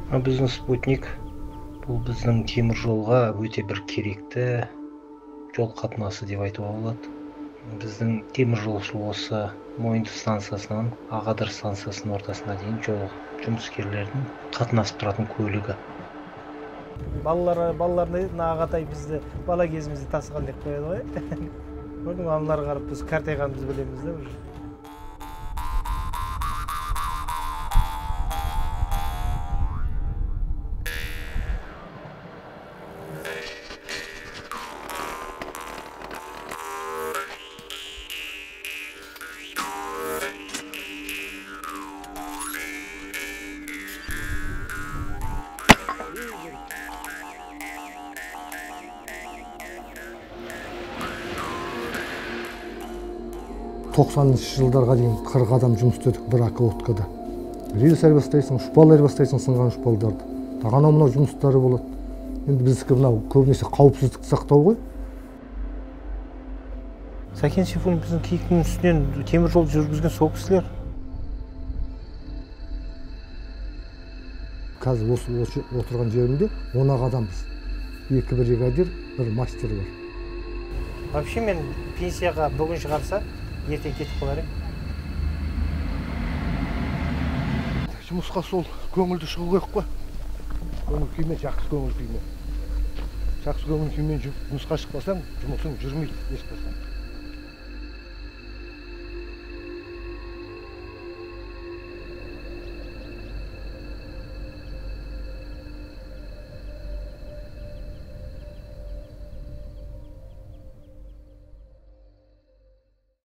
Біздің спутник бұл біздің темір жолға өте бір керекті жол қатынасы деп айтуға болады. Біздің темір жолшы осы Мойынты станциясынан Ағадыр станциясының ортасына дейін жұмыскерлердің қатынасып тұратын көлігі. Балаларына мына Ағатай бізді бала кезімізде тасыған деп қояды ғой. Көрдің, аналарға қарап біз қартайғанымызды білеміз да уже. Жылдарға дейін 40 адам жұмыс істедік бір околоткада. Рельс айырбастайсың, шпал айырбастайсың, сынған шпалдарды. Анау мынау жұмыстары болады. Енді біздікі мынау көбінесе қауіпсіздікті сақтау ғой. Сәкен Сейфуллин біздің киіктің үстінен темір жол жүргізген сол кісілер. Қазір осы отырған жерімде 10 адамбыз. 2 бригадир, 1 мастер бар. Вообще мен пенсияға бүгін шығарса, ертең кетіп қалар едім. Жұмысқа сол көңілді шығу керек қой. Көңіл күймен, жақсы көңіл күймен. Жақсы көңіл күймен жұмысқа шықпасаң, жұмысың жүрмейді ешқашан.